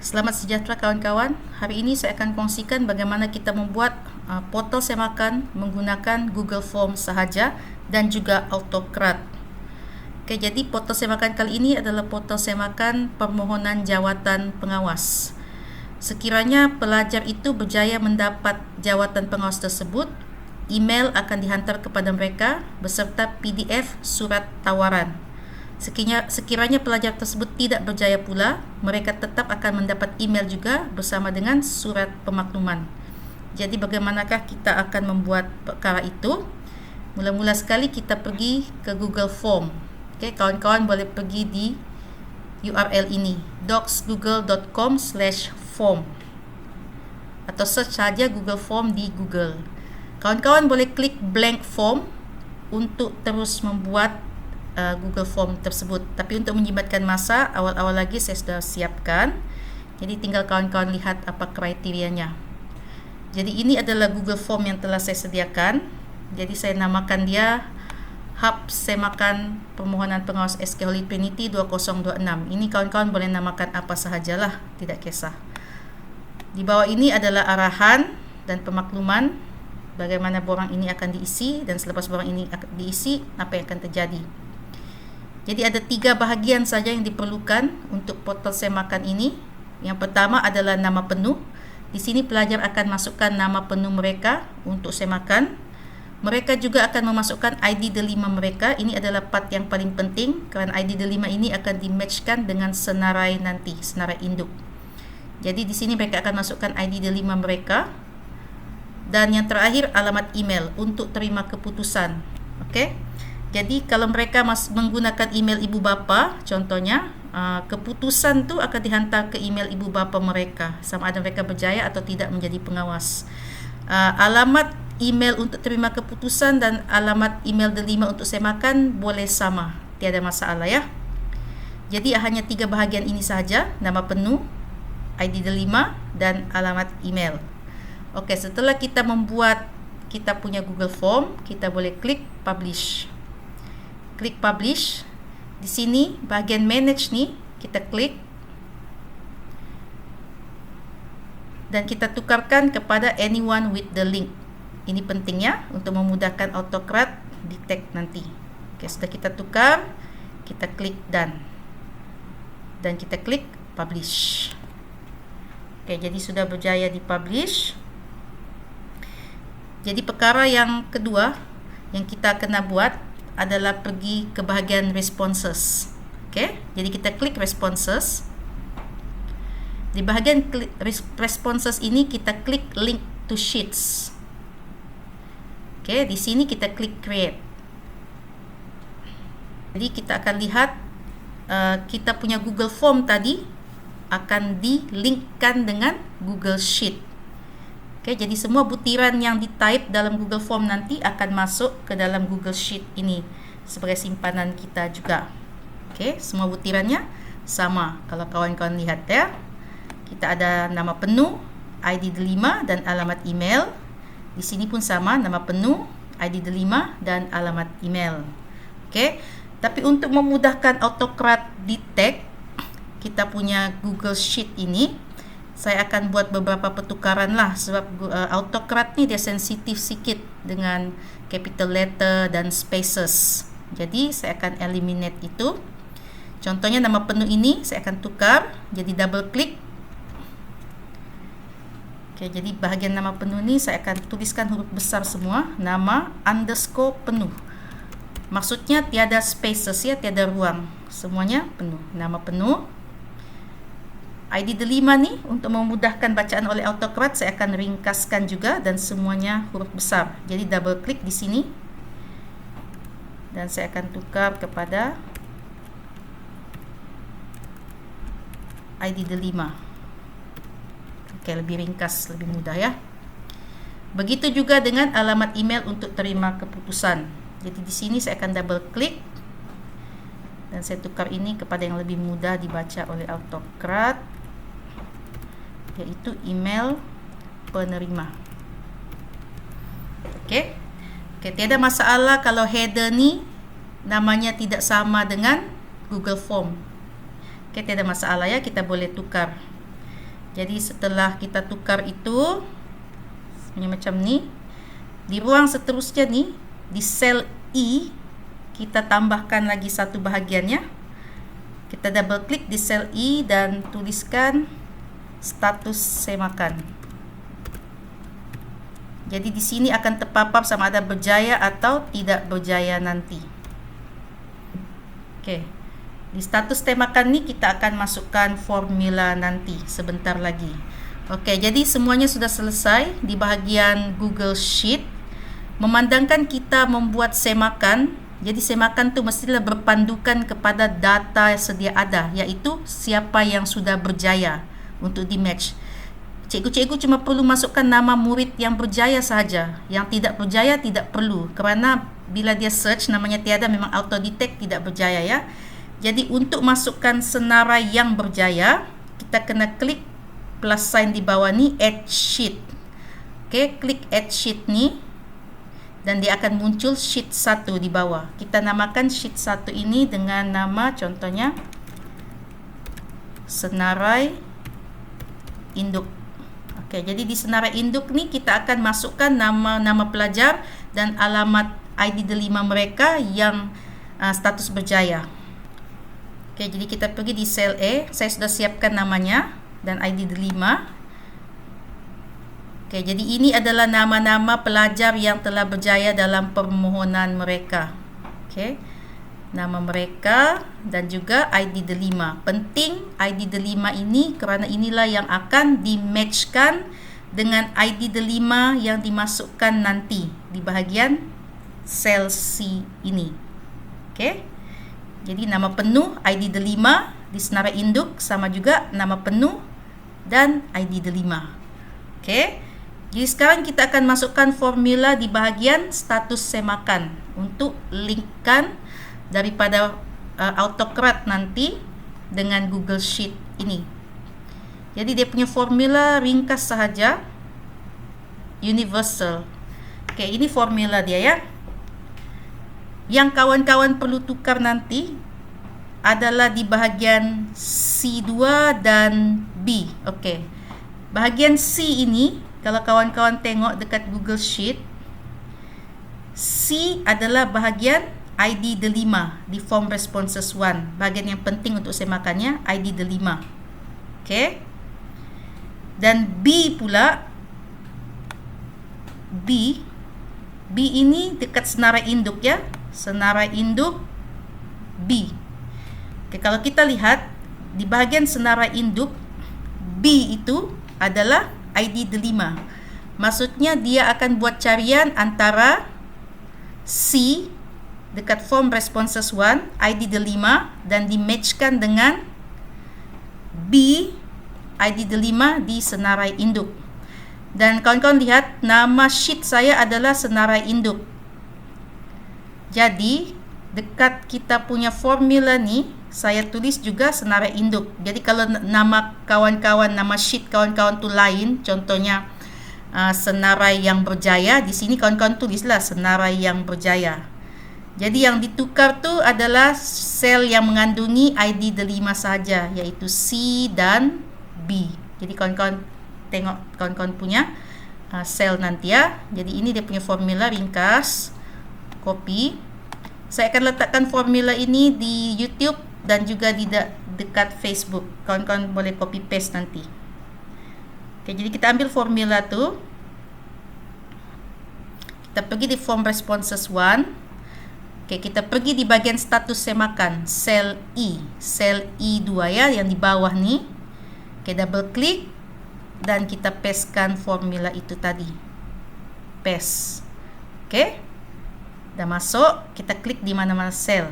Selamat sejahtera kawan-kawan. Hari ini saya akan kongsikan bagaimana kita membuat portal semakan menggunakan Google Form sahaja dan juga Autocrat. Oke, jadi portal semakan kali ini adalah portal semakan permohonan jawatan pengawas. Sekiranya pelajar itu berjaya mendapat jawatan pengawas tersebut, email akan dihantar kepada mereka beserta PDF surat tawaran. Sekiranya pelajar tersebut tidak berjaya pula, mereka tetap akan mendapat email juga bersama dengan surat pemakluman. Jadi bagaimanakah kita akan membuat perkara itu? Mula-mula sekali kita pergi ke Google Form. Okey, kawan-kawan boleh pergi di URL ini, docsgoogle.com/form, atau search saja Google Form di Google. Kawan-kawan boleh klik blank form untuk terus membuat Google Form tersebut. Tapi untuk menjimatkan masa, awal-awal lagi saya sudah siapkan. Jadi tinggal kawan-kawan lihat apa kriterianya. Jadi ini adalah Google Form yang telah saya sediakan. Jadi saya namakan dia Hub Semakan Permohonan Pengawas SK Holy Trinity 2026. Ini kawan-kawan boleh namakan apa sahajalah, tidak kisah. Di bawah ini adalah arahan dan pemakluman bagaimana borang ini akan diisi, dan selepas borang ini diisi, apa yang akan terjadi. Jadi ada 3 bahagian saja yang diperlukan untuk portal semakan ini. Yang pertama adalah nama penuh. Di sini pelajar akan masukkan nama penuh mereka untuk semakan. Mereka juga akan memasukkan ID delima mereka. Ini adalah part yang paling penting kerana ID delima ini akan dimatchkan dengan senarai nanti, senarai induk. Jadi di sini mereka akan masukkan ID delima mereka. Dan yang terakhir alamat email untuk terima keputusan. Okey. Jadi kalau mereka menggunakan email ibu bapa, contohnya, keputusan tu akan dihantar ke email ibu bapa mereka, sama ada mereka berjaya atau tidak menjadi pengawas. Alamat email untuk terima keputusan dan alamat email delima untuk semakan boleh sama, tiada masalah ya. Jadi hanya 3 bahagian ini sahaja, nama penuh, ID delima dan alamat email. Okey, setelah kita membuat kita punya Google Form, kita boleh klik publish. Klik publish. Di sini bahagian manage ni kita klik dan kita tukarkan kepada anyone with the link. Ini pentingnya untuk memudahkan Autocrat detect nanti. Okey, sudah kita tukar, kita klik done. Dan kita klik publish. Okey, jadi sudah berjaya di publish. Jadi perkara yang kedua yang kita kena buat adalah pergi ke bahagian responses. Okey, jadi kita klik responses. Di bahagian responses ini kita klik link to sheets. Okey, di sini kita klik create. Jadi kita akan lihat kita punya Google Form tadi akan dilinkkan dengan Google Sheet. Okey, jadi semua butiran yang di-type dalam Google Form nanti akan masuk ke dalam Google Sheet ini sebagai simpanan kita juga. Okey, semua butirannya sama. Kalau kawan-kawan lihat ya, kita ada nama penuh, ID delima dan alamat email. Di sini pun sama, nama penuh, ID delima dan alamat email. Okey, tapi untuk memudahkan Autocrat detect kita punya Google Sheet ini, saya akan buat beberapa pertukaran lah, sebab Autocrat ni dia sensitif sikit dengan capital letter dan spaces. Jadi saya akan eliminate itu. Contohnya nama penuh ini saya akan tukar jadi double click. Okey, jadi bahagian nama penuh ni saya akan tuliskan huruf besar semua, nama underscore penuh. Maksudnya tiada spaces ya, tiada ruang. Semuanya penuh, nama penuh. ID delima ni untuk memudahkan bacaan oleh Autocrat saya akan ringkaskan juga dan semuanya huruf besar. Jadi double klik di sini dan saya akan tukar kepada ID delima. Okey, lebih ringkas, lebih mudah ya. Begitu juga dengan alamat email untuk terima keputusan. Jadi di sini saya akan double klik dan saya tukar ini kepada yang lebih mudah dibaca oleh Autocrat, yaitu email penerima. Okey. Okey, tiada masalah kalau header ni namanya tidak sama dengan Google Form. Okey, tiada masalah ya, kita boleh tukar. Jadi setelah kita tukar itu macam ni, di ruang seterusnya ni, di sel E, kita tambahkan lagi satu bahagiannya. Kita double klik di sel E dan tuliskan status semakan. Jadi di sini akan terpapar sama ada berjaya atau tidak berjaya nanti. Oke. Di status temakan ni kita akan masukkan formula nanti sebentar lagi. Oke, jadi semuanya sudah selesai di bahagian Google Sheet. Memandangkan kita membuat semakan, jadi semakan tu mestilah berpandukan kepada data yang sedia ada, iaitu siapa yang sudah berjaya untuk di match. Cikgu-cikgu cuma perlu masukkan nama murid yang berjaya sahaja. Yang tidak berjaya tidak perlu, kerana bila dia search namanya tiada, memang auto detect tidak berjaya ya. Jadi untuk masukkan senarai yang berjaya, kita kena klik plus sign di bawah ni, add sheet. Okey, klik add sheet ni dan dia akan muncul sheet 1 di bawah. Kita namakan sheet 1 ini dengan nama, contohnya senarai induk. Okey, jadi di senarai induk ni kita akan masukkan nama pelajar dan alamat ID delima mereka yang status berjaya. Okey, jadi kita pergi di sel A. Saya sudah siapkan namanya dan ID delima. Okey, jadi ini adalah nama-nama pelajar yang telah berjaya dalam permohonan mereka. Okey, nama mereka dan juga ID delima. Penting ID delima ini kerana inilah yang akan di-matchkan dengan ID delima yang dimasukkan nanti di bahagian sel C ini. Okey. Jadi nama penuh ID delima di senarai induk sama juga nama penuh dan ID delima. Okey. Jadi sekarang kita akan masukkan formula di bahagian status semakan untuk linkkan daripada autocrat nanti dengan Google Sheet ini. Jadi dia punya formula ringkas sahaja, universal. Okey, ini formula dia ya. Yang kawan-kawan perlu tukar nanti adalah di bahagian C2 dan B. Okey. Bahagian C ini, kalau kawan-kawan tengok dekat Google Sheet, C adalah bahagian ID delima di form responses 1. Bahagian yang penting untuk semakannya ID delima. Okey. Dan B pula, B ini dekat senarai induk ya. Senarai induk B. Okay, kalau kita lihat di bahagian senarai induk B itu adalah ID delima. Maksudnya dia akan buat carian antara C dekat form responses 1 ID delima dan di-matchkan dengan B ID delima di senarai induk. Dan kawan-kawan lihat nama sheet saya adalah senarai induk. Jadi dekat kita punya formula ni saya tulis juga senarai induk. Jadi kalau nama kawan-kawan, nama sheet kawan-kawan tu lain, contohnya senarai yang berjaya, di sini kawan-kawan tulislah senarai yang berjaya. Jadi yang ditukar tu adalah sel yang mengandungi ID delima saja, iaitu C dan B. Jadi kawan-kawan tengok kawan-kawan punya sel nanti ya. Jadi ini dia punya formula ringkas. Copy. Saya akan letakkan formula ini di YouTube dan juga di dekat Facebook. Kawan-kawan boleh copy paste nanti. Oke, jadi kita ambil formula tu. Kita pergi di form responses 1. Oke, kita pergi di bagian status semakan, sel E. Sel E2 ya, yang di bawah ni. Oke, double klik dan kita pastekan formula itu tadi. Paste. Oke. Dah masuk, kita klik di mana-mana sel.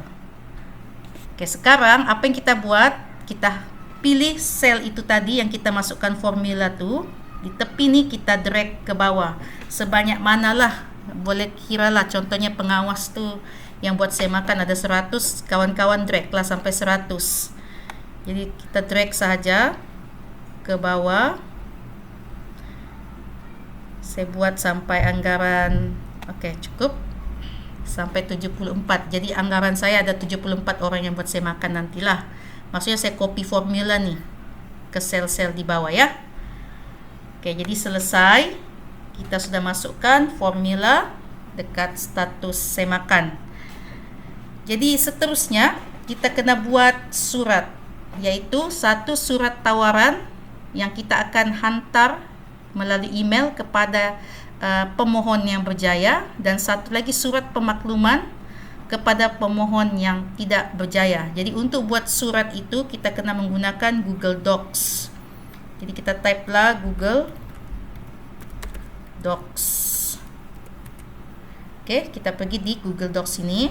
Oke, sekarang apa yang kita buat? Kita pilih sel itu tadi yang kita masukkan formula tu. Di tepi ni kita drag ke bawah. Sebanyak manalah, boleh kiralah. Contohnya pengawas tu yang buat semakan ada 100, kawan-kawan drag lah sampai 100. Jadi kita drag sahaja ke bawah. Saya buat sampai anggaran, oke, cukup. Sampai 74. Jadi anggaran saya ada 74 orang yang buat semakan nantilah. Maksudnya saya copy formula nih ke sel-sel di bawah ya. Oke, jadi selesai. Kita sudah masukkan formula dekat status semakan. Jadi seterusnya kita kena buat surat, yaitu satu surat tawaran yang kita akan hantar melalui email kepada pemohon yang berjaya, dan satu lagi surat pemakluman kepada pemohon yang tidak berjaya. Jadi untuk buat surat itu kita kena menggunakan Google Docs. Jadi kita type lah Google Docs. Oke, kita pergi di Google Docs ini.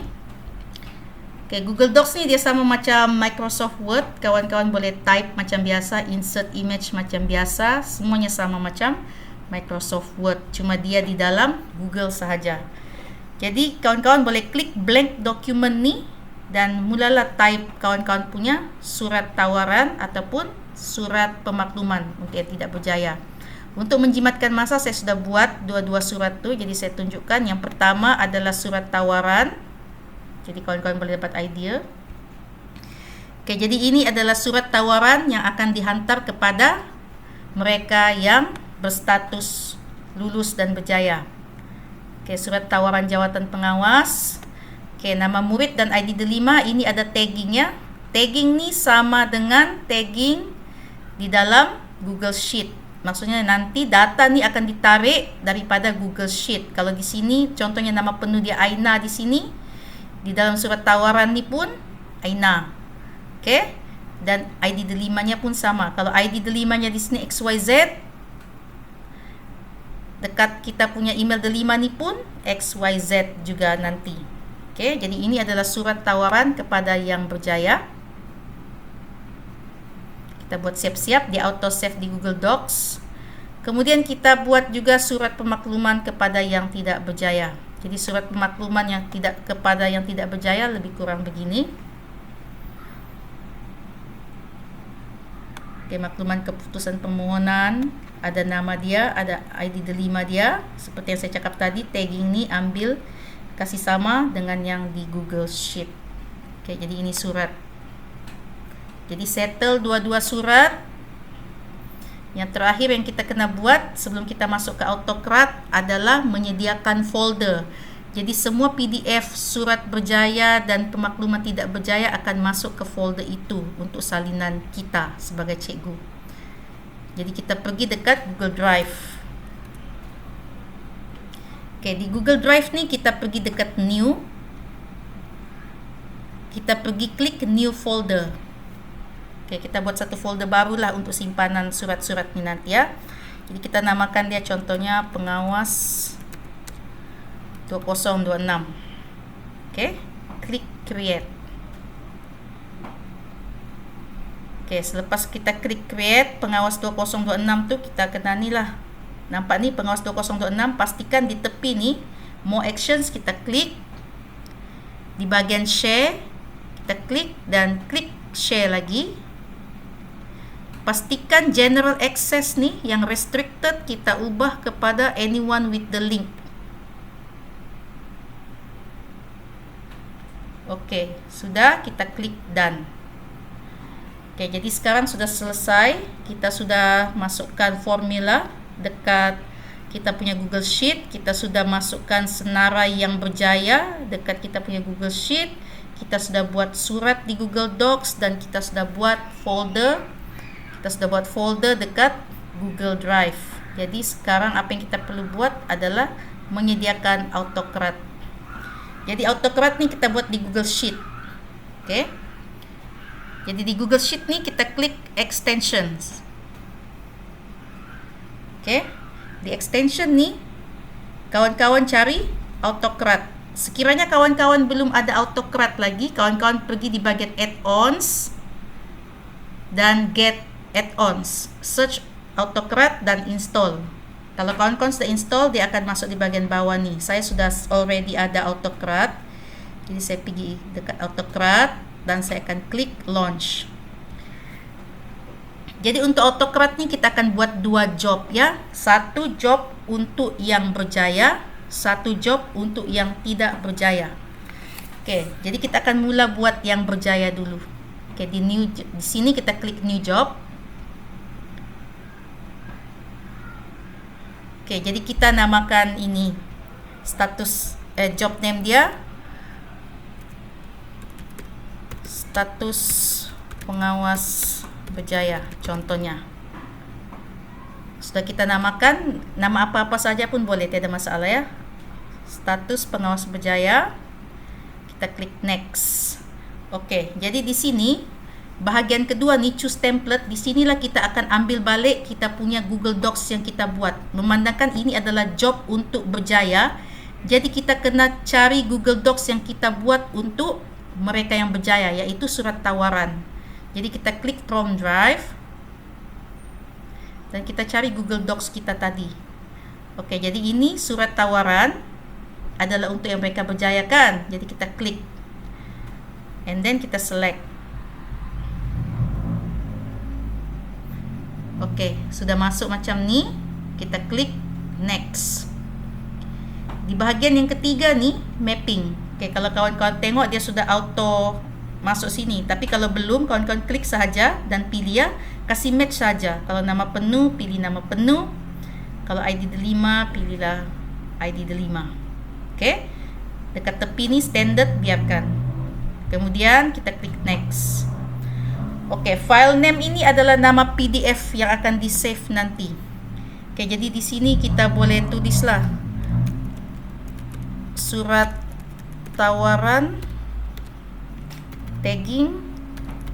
Oke, Google Docs ni dia sama macam Microsoft Word. Kawan-kawan boleh type macam biasa, insert image macam biasa. Semuanya sama macam Microsoft Word. Cuma dia di dalam Google sahaja. Jadi kawan-kawan boleh klik blank document ni dan mulalah type kawan-kawan punya surat tawaran ataupun surat pemakluman untuk yang tidak berjaya. Untuk menjimatkan masa, saya sudah buat dua-dua surat tu. Jadi saya tunjukkan. Yang pertama adalah surat tawaran. Jadi kawan-kawan boleh dapat idea. Oke, jadi ini adalah surat tawaran yang akan dihantar kepada mereka yang berstatus lulus dan berjaya. Oke, surat tawaran jawatan pengawas. Oke, nama murid dan ID delima. Ini ada taggingnya. Tagging ni sama dengan tagging di dalam Google Sheet. Maksudnya nanti data ni akan ditarik daripada Google Sheet. Kalau di sini contohnya nama penuh dia Aina di sini, di dalam surat tawaran ni pun Aina. Okey? Dan ID delimanya pun sama. Kalau ID delimanya di sini XYZ, dekat kita punya email delima ni pun XYZ juga nanti. Okey, jadi ini adalah surat tawaran kepada yang berjaya. Kita buat siap-siap, di auto save di Google Docs. Kemudian kita buat juga surat pemakluman kepada yang tidak berjaya. Jadi surat pemakluman yang kepada yang tidak berjaya lebih kurang begini. Oke, makluman keputusan permohonan, ada nama dia, ada ID delima dia. Seperti yang saya cakap tadi, tagging ni ambil kasih sama dengan yang di Google Sheet. Oke, jadi ini surat. Jadi settle dua-dua surat. Yang terakhir yang kita kena buat sebelum kita masuk ke Autocrat adalah menyediakan folder. Jadi semua PDF surat berjaya dan pemakluman tidak berjaya akan masuk ke folder itu untuk salinan kita sebagai cikgu. Jadi kita pergi dekat Google Drive. Oke, di Google Drive ni kita pergi dekat New. Kita pergi klik New Folder. Oke, kita buat satu folder barulah untuk simpanan surat-surat ni nanti ya. Jadi kita namakan dia contohnya pengawas 2026. Oke, klik create. Oke, selepas kita klik create pengawas 2026 tu kita kena ni lah. Nampak ni pengawas 2026, pastikan di tepi ni more actions kita klik. Di bahagian share kita klik dan klik share lagi. Pastikan general access ni yang restricted kita ubah kepada anyone with the link. Okey, sudah, kita klik done. Okey, jadi sekarang sudah selesai. Kita sudah masukkan formula dekat kita punya Google Sheet. Kita sudah masukkan senarai yang berjaya dekat kita punya Google Sheet. Kita sudah buat surat di Google Docs dan kita sudah buat folder. Kita sudah buat folder dekat Google Drive. Jadi sekarang apa yang kita perlu buat adalah menyediakan Autocrat. Jadi Autocrat ni kita buat di Google Sheet. Okey. Jadi di Google Sheet ni kita klik extensions. Okey. Di extension ni kawan-kawan cari Autocrat. Sekiranya kawan-kawan belum ada Autocrat lagi, kawan-kawan pergi di bahagian add-ons dan get add-ons, search Autocrat dan install. Kalau kawan-kawan sudah install, dia akan masuk di bahagian bawah ni. Saya sudah already ada Autocrat. Jadi saya pergi dekat Autocrat dan saya akan klik launch. Jadi untuk Autocrat ni kita akan buat dua job ya. Satu job untuk yang berjaya, satu job untuk yang tidak berjaya. Okey, jadi kita akan mula buat yang berjaya dulu. Okey, di sini kita klik new job. Okey, jadi kita namakan ini status job name dia status pengawas berjaya contohnya. Sudah kita namakan, nama apa-apa saja pun boleh, tidak ada masalah ya. Status pengawas berjaya. Kita klik next. Okey, jadi di sini bahagian kedua ni choose template. Di sinilah kita akan ambil balik kita punya Google Docs yang kita buat. Memandangkan ini adalah job untuk berjaya, jadi kita kena cari Google Docs yang kita buat untuk mereka yang berjaya, iaitu surat tawaran. Jadi kita klik from drive dan kita cari Google Docs kita tadi. Okey, jadi ini surat tawaran adalah untuk yang mereka berjaya kan. Jadi kita klik and then kita select. Okey, sudah masuk macam ni. Kita klik next. Di bahagian yang ketiga ni mapping. Okey, kalau kawan-kawan tengok dia sudah auto masuk sini. Tapi kalau belum, kawan-kawan klik sahaja dan pilih ya. Kasih match saja. Kalau nama penuh, pilih nama penuh. Kalau ID delima, pilihlah ID delima. Okey. Dekat tepi ni standard, biarkan. Kemudian kita klik next. Okey, file name ini adalah nama PDF yang akan di-save nanti. Okey, jadi di sini kita boleh tulislah surat tawaran tagging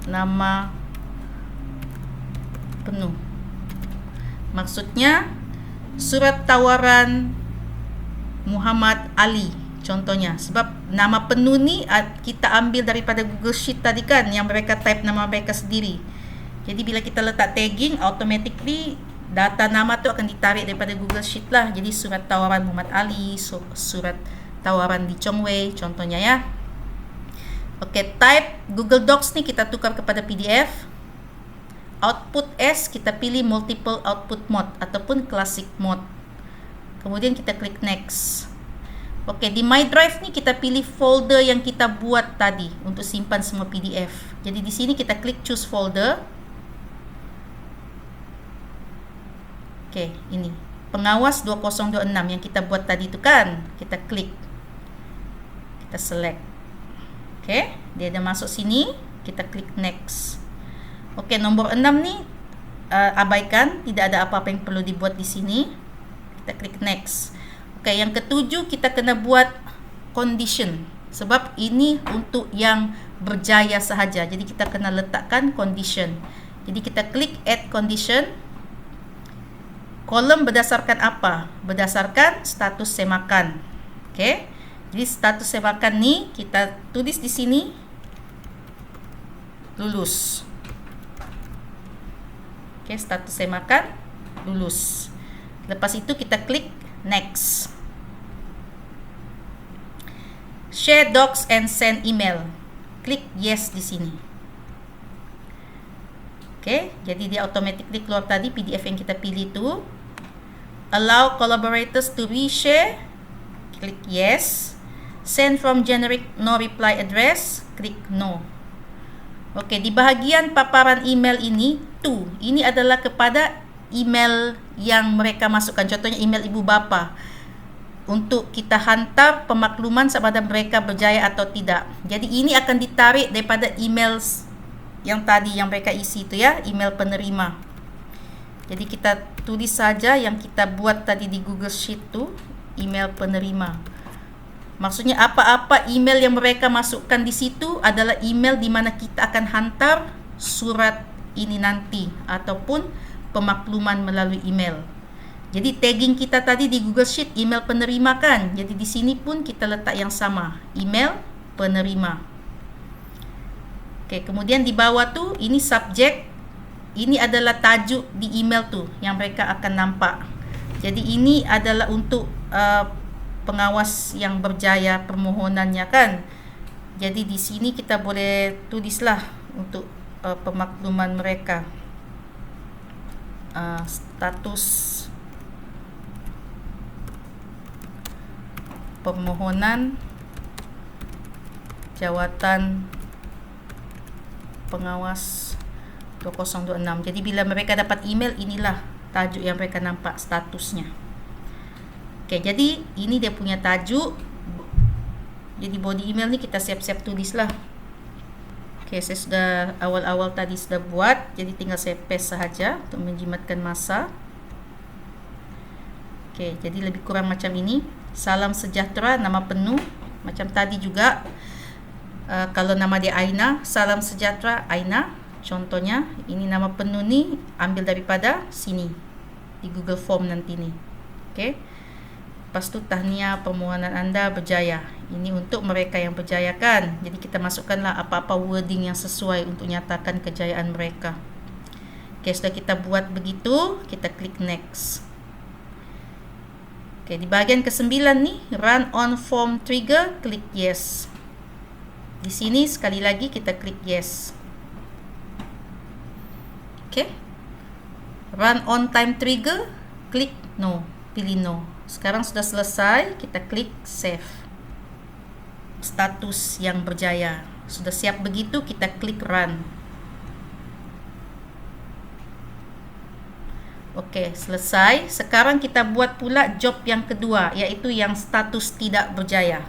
nama penuh. Maksudnya surat tawaran Muhammad Ali contohnya, sebab nama penuh ni kita ambil daripada Google Sheet tadi kan, yang mereka type nama mereka sendiri. Jadi bila kita letak tagging, automatically data nama tu akan ditarik daripada Google Sheet lah. Jadi surat tawaran Muhammad Ali, surat tawaran Lee Chong Wei contohnya ya. Okey, type Google Docs ni kita tukar kepada PDF. Output as kita pilih multiple output mode ataupun classic mode. Kemudian kita klik next. Okey, di My Drive ni kita pilih folder yang kita buat tadi untuk simpan semua PDF. Jadi di sini kita klik choose folder. Okey, ini pengawas 2026 yang kita buat tadi tu kan. Kita klik. Kita select. Okey, dia dah masuk sini. Kita klik next. Okey, nombor 6 ni abaikan, tidak ada apa-apa yang perlu dibuat di sini. Kita klik next. Okey, yang ketujuh kita kena buat condition, sebab ini untuk yang berjaya sahaja. Jadi kita kena letakkan condition. Jadi kita klik add condition. Kolom berdasarkan apa? Berdasarkan status semakan. Okey. Jadi status semakan ni kita tulis di sini lulus. Okey, status semakan lulus. Lepas itu kita klik next. Share docs and send email. Klik yes di sini. Okey, jadi dia automatically keluar tadi PDF yang kita pilih tu. Allow collaborators to reshare. Klik yes. Send from generic no reply address. Klik no. Okey, di bahagian paparan email ini, ini adalah kepada email yang mereka masukkan. Contohnya email ibu bapa. Untuk kita hantar pemakluman sama ada mereka berjaya atau tidak. Jadi ini akan ditarik daripada email yang tadi yang mereka isi tu ya, email penerima. Jadi kita tulis saja yang kita buat tadi di Google Sheet tu, email penerima. Maksudnya apa-apa email yang mereka masukkan di situ adalah email di mana kita akan hantar surat ini nanti ataupun pemakluman melalui email. Jadi tagging kita tadi di Google Sheet email penerima kan. Jadi di sini pun kita letak yang sama, email penerima. Okey, kemudian di bawah tu ini subjek. Ini adalah tajuk di email tu yang mereka akan nampak. Jadi ini adalah untuk pengawas yang berjaya permohonannya kan. Jadi di sini kita boleh tulislah untuk pemakluman mereka. Status permohonan jawatan pengawas 2026. Jadi bila mereka dapat email, inilah tajuk yang mereka nampak statusnya. Oke, jadi ini dia punya tajuk. Jadi body email ni kita siap-siap tulis lah. Oke, saya sudah awal-awal tadi sudah buat, jadi tinggal saya paste sahaja untuk menjimatkan masa. Oke, jadi lebih kurang macam ini. Salam sejahtera, nama penuh. Macam tadi juga, kalau nama dia Aina, salam sejahtera Aina. Contohnya, ini nama penuh ni ambil daripada sini di Google Form nanti ni. Oke. Lepas tu tahniah permohonan anda berjaya. Ini untuk mereka yang berjaya kan. Jadi kita masukkanlah apa-apa wording yang sesuai untuk nyatakan kejayaan mereka. Oke, sudah kita buat begitu, kita klik next. Oke, di bahagian ke-9 ni, run on form trigger, klik yes. Di sini sekali lagi kita klik yes. Oke. Run on time trigger, klik no, pilih no. Sekarang sudah selesai, kita klik save. Status yang berjaya. Sudah siap begitu, kita klik run. Oke, selesai. Sekarang kita buat pula job yang kedua, yaitu yang status tidak berjaya.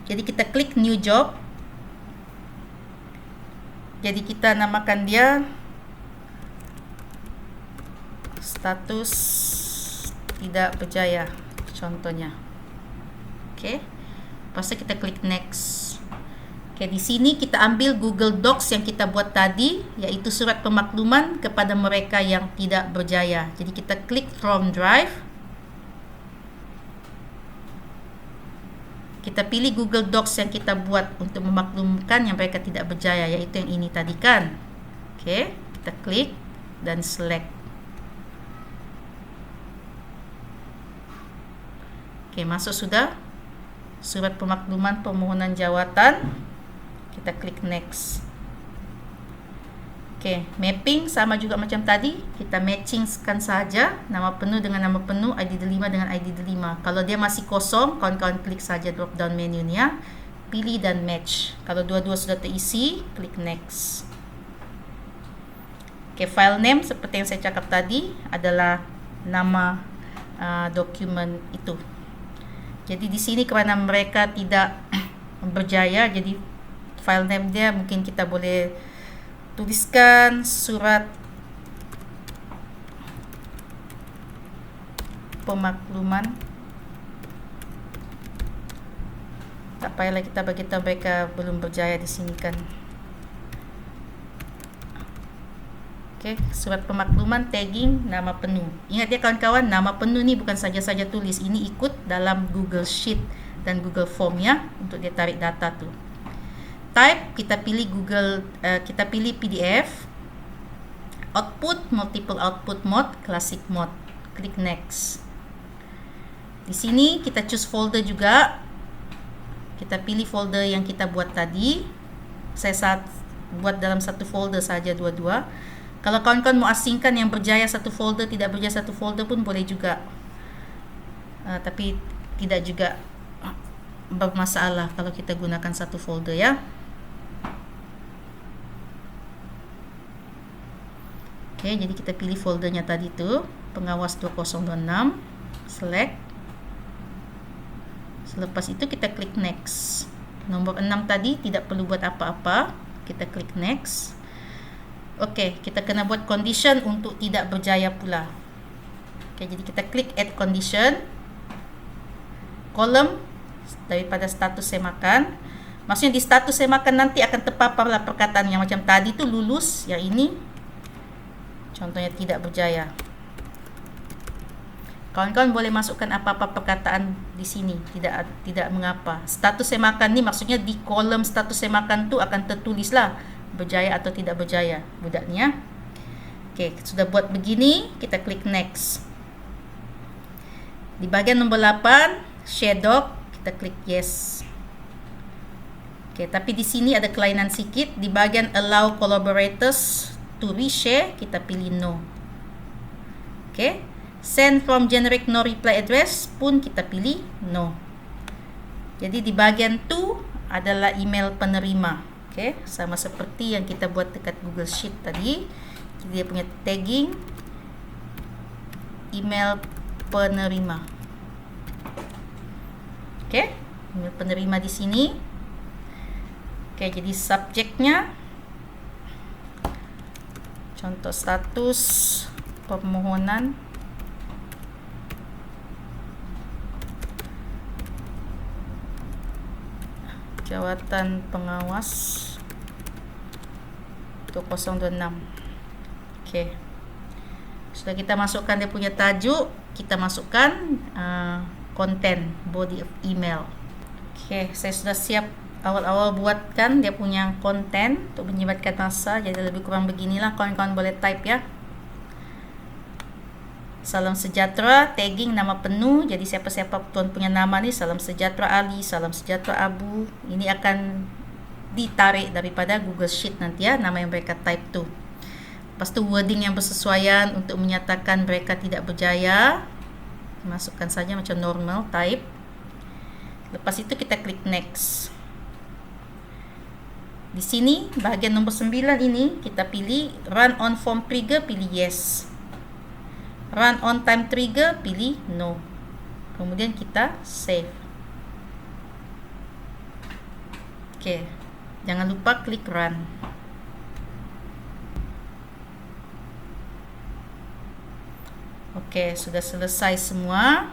Jadi kita klik new job. Jadi kita namakan dia status tidak berjaya, contohnya. Oke. Lepas itu kita klik next. Oke, di sini kita ambil Google Docs yang kita buat tadi, yaitu surat pemakluman kepada mereka yang tidak berjaya. Jadi kita klik from drive. Kita pilih Google Docs yang kita buat untuk memaklumkan yang mereka tidak berjaya, yaitu yang ini tadi kan. Oke, kita klik dan select. Oke, masuk sudah surat pemakluman permohonan jawatan. Kita klik next. Oke, mapping sama juga macam tadi. Kita matchingkan saja nama penuh dengan nama penuh, ID delima dengan ID delima. Kalau dia masih kosong, kawan-kawan klik saja drop down menu ni ya. Pilih dan match. Kalau dua-dua sudah terisi, klik next. Oke, file name seperti yang saya cakap tadi adalah nama dokumen itu. Jadi di sini kerana mereka tidak berjaya, jadi file name dia mungkin kita boleh tuliskan surat pemakluman. Tak payahlah kita beritahu mereka belum berjaya di sini kan. Oke, surat pemakluman, tagging nama penuh. Ingat ya kawan-kawan, nama penuh ni bukan saja-saja tulis, ini ikut dalam Google Sheet dan Google Form ya, untuk dia tarik data tu. Type, kita pilih kita pilih PDF. Output, multiple output mode, classic mode. Klik next. Di sini kita choose folder juga. Kita pilih folder yang kita buat tadi. Saya buat dalam satu folder saja dua-dua. Kalau kawan-kawan mau asingkan yang berjaya satu folder, tidak berjaya satu folder pun boleh juga. Tapi tidak juga bermasalah kalau kita gunakan satu folder ya. Oke, jadi kita pilih foldernya tadi tu, pengawas 2026, select. Selepas itu kita klik next. Nombor 6 tadi tidak perlu buat apa-apa, kita klik next. Oke, kita kena buat condition untuk tidak berjaya pula. Oke, jadi kita klik add condition. Kolom daripada status semakan. Maksudnya di status semakan nanti akan terpaparlah perkataan yang macam tadi tu lulus, yang ini contohnya tidak berjaya. Kawan-kawan boleh masukkan apa-apa perkataan di sini, tidak mengapa. Status semakan ni maksudnya di kolom status semakan tu akan tertulislah berjaya atau tidak berjaya budaknya. Oke, sudah buat begini, kita klik next. Di bahagian nombor 8, share doc, kita klik yes. Oke, tapi di sini ada kelainan sikit. Di bahagian allow collaborators to reshare, kita pilih no. Oke, send from generic no reply address pun kita pilih no. Jadi di bahagian to adalah email penerima. Oke, sama seperti yang kita buat dekat Google Sheet tadi. Dia punya tagging email penerima. Oke, email penerima di sini. Oke, jadi subjeknya contoh status permohonan jawatan pengawas 2026. Oke, sudah kita masukkan dia punya tajuk, kita masukkan konten body of email. Oke, saya sudah siap awal-awal buatkan dia punya konten untuk menyempatkan masa. Jadi lebih kurang beginilah, kawan-kawan boleh type ya. Salam sejahtera, tagging nama penuh. Jadi siapa-siapa tuan punya nama nih, salam sejahtera Ali, salam sejahtera Abu. Ini akan ditarik daripada Google Sheet nanti ya, nama yang mereka type tu. Lepas tu wording yang bersesuaian untuk menyatakan mereka tidak berjaya, masukkan saja macam normal, type. Lepas itu kita klik next. Di sini bahagian nombor 9 ini kita pilih run on form trigger, pilih yes. Run on time trigger, pilih no. Kemudian kita save. Oke, jangan lupa klik run. Oke, sudah selesai semua.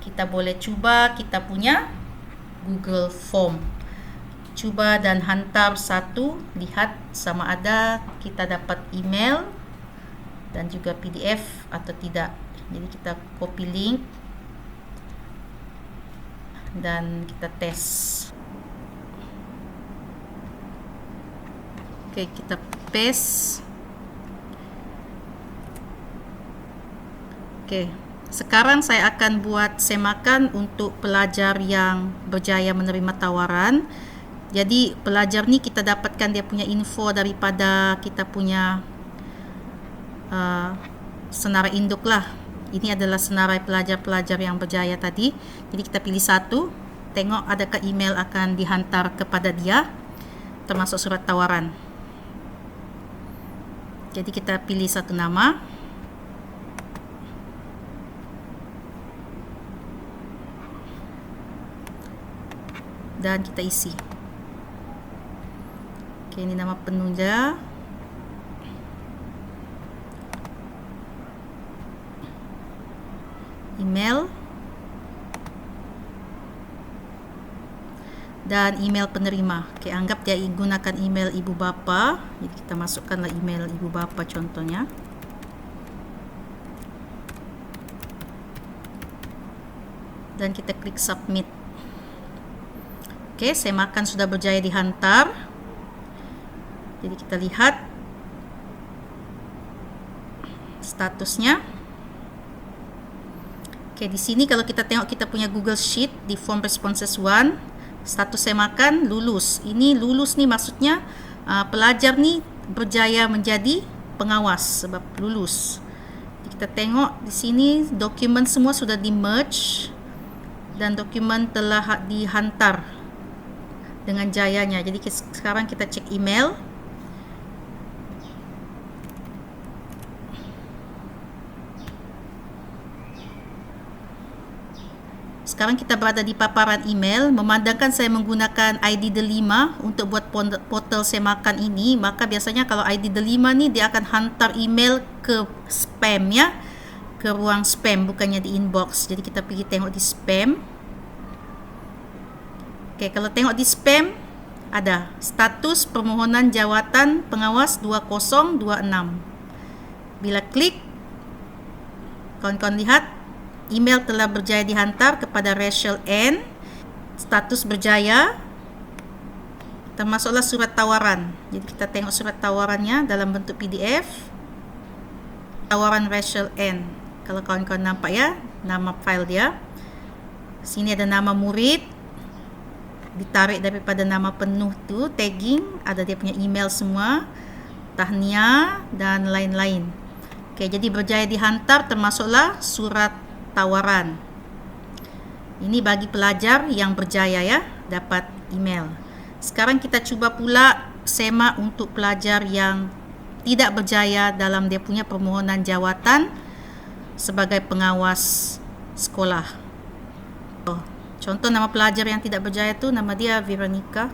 Kita boleh cuba kita punya Google Form. Cuba dan hantar satu, lihat sama ada kita dapat email dan juga PDF atau tidak. Jadi kita copy link dan kita tes. Oke, kita paste. Oke, sekarang saya akan buat semakan untuk pelajar yang berjaya menerima tawaran. Jadi pelajar ni kita dapatkan dia punya info daripada kita punya senarai induk lah. Ini adalah senarai pelajar-pelajar yang berjaya tadi. Jadi kita pilih satu, tengok adakah email akan dihantar kepada dia, termasuk surat tawaran. Jadi kita pilih satu nama. Dan kita isi. Oke, ini nama penuh dia. Email dan email penerima. Oke, anggap dia gunakan email ibu bapa. Jadi kita masukkanlah email ibu bapa contohnya. Dan kita klik submit. Oke, semakan sudah berjaya dihantar. Jadi kita lihat statusnya. Oke, di sini kalau kita tengok kita punya Google Sheet di form responses 1, status semakan lulus. Ini lulus nih maksudnya pelajar nih berjaya menjadi pengawas sebab lulus. Jadi kita tengok di sini dokumen semua sudah di merge dan dokumen telah dihantar dengan jayanya. Jadi sekarang kita cek email. Sekarang kita berada di paparan email. Memandangkan saya menggunakan ID Delima untuk buat portal semakan ini, maka biasanya kalau ID Delima ni dia akan hantar email ke spam ya, ke ruang spam, bukannya di inbox. Jadi kita pergi tengok di spam. Oke, kalau tengok di spam ada status permohonan jawatan pengawas 2026. Bila klik, kawan-kawan lihat email telah berjaya dihantar kepada Rachel N. Status berjaya. Termasuklah surat tawaran. Jadi kita tengok surat tawarannya dalam bentuk PDF. Tawaran Rachel N. Kalau kawan-kawan nampak ya, nama file dia. Sini ada nama murid. Ditarik daripada nama penuh tu, tagging, ada dia punya email semua, tahniah dan lain-lain. Oke, jadi berjaya dihantar termasuklah surat tawaran. Ini bagi pelajar yang berjaya ya, dapat email. Sekarang kita cuba pula semak untuk pelajar yang tidak berjaya dalam dia punya permohonan jawatan sebagai pengawas sekolah. Contoh nama pelajar yang tidak berjaya tu nama dia Veronica.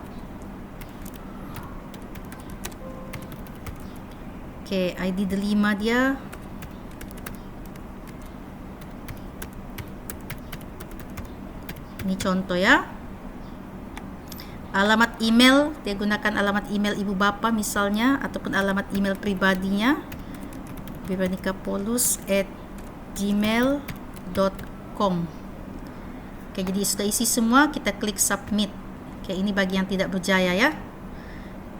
Okey, ID delima dia ini contoh ya. Alamat email, dia gunakan alamat email ibu bapa misalnya, ataupun alamat email pribadinya veronicapolus@gmail.com. Oke, jadi sudah isi semua, kita klik submit. Oke, ini bagi yang tidak berjaya ya.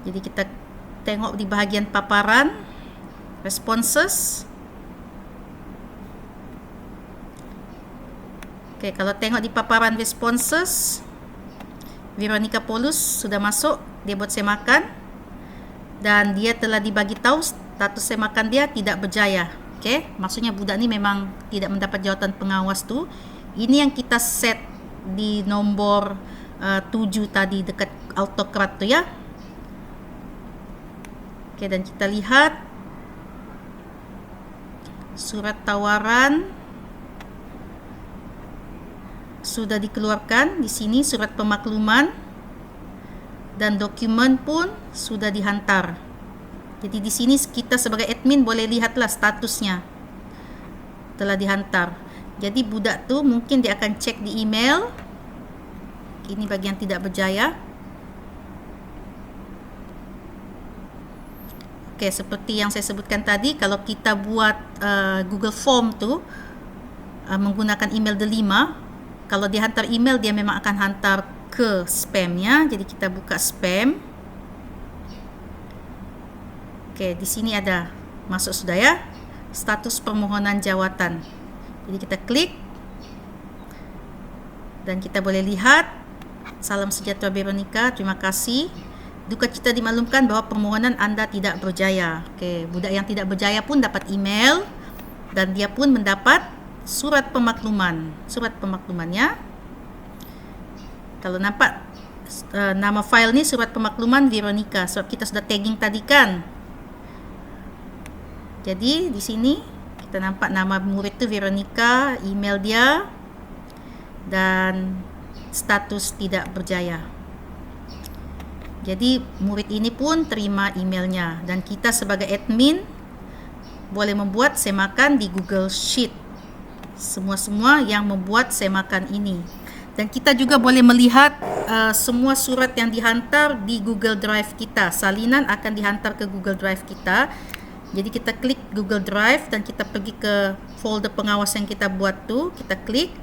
Jadi kita tengok di bahagian paparan responses. Oke, kalau tengok di paparan responses, Veronica Polus sudah masuk, dia buat semakan dan dia telah dibagi tahu status semakan dia tidak berjaya. Oke, maksudnya budak ni memang tidak mendapat jawatan pengawas tu. Ini yang kita set di nombor 7 tadi dekat autocrat tu ya. Oke, dan kita lihat surat tawaran sudah dikeluarkan di sini, surat pemakluman dan dokumen pun sudah dihantar. Jadi di sini kita sebagai admin boleh lihatlah statusnya telah dihantar. Jadi budak tu mungkin dia akan cek di email. Ini bagi yang tidak berjaya. Oke, seperti yang saya sebutkan tadi, kalau kita buat Google Form tu menggunakan email delima, kalau dia hantar email, dia memang akan hantar ke spamnya. Jadi kita buka spam. Oke, di sini ada masuk sudah ya, status permohonan jawatan. Jadi kita klik dan kita boleh lihat, salam sejahtera Veronica, terima kasih. Duka cita dimaklumkan bahwa permohonan anda tidak berjaya. Oke, budak yang tidak berjaya pun dapat email dan dia pun mendapat surat pemakluman. Surat pemaklumannya, kalau nampak nama file ni surat pemakluman Veronica, sebab kita sudah tagging tadi kan. Jadi di sini kita nampak nama murid tu Veronica, email dia dan status tidak berjaya. Jadi murid ini pun terima emailnya dan kita sebagai admin boleh membuat semakan di Google Sheet. Semua-semua yang membuat semakan ini. Dan kita juga boleh melihat semua surat yang dihantar di Google Drive kita. Salinan akan dihantar ke Google Drive kita. Jadi kita klik Google Drive dan kita pergi ke folder pengawas yang kita buat tu. Kita klik.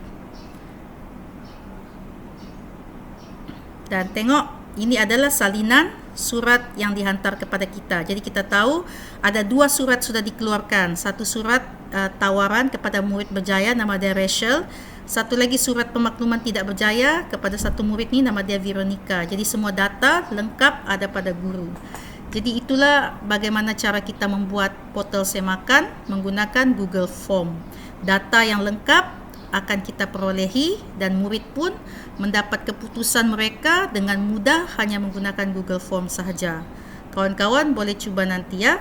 Dan tengok, ini adalah salinan surat yang dihantar kepada kita. Jadi kita tahu ada 2 surat sudah dikeluarkan. Satu surat tawaran kepada murid berjaya, nama dia Rachel. Satu lagi surat pemakluman tidak berjaya kepada satu murid ni, nama dia Veronica. Jadi semua data lengkap ada pada guru. Jadi itulah bagaimana cara kita membuat portal semakan menggunakan Google Form. Data yang lengkap akan kita perolehi dan murid pun mendapat keputusan mereka dengan mudah hanya menggunakan Google Form sahaja. Kawan-kawan boleh cuba nanti ya.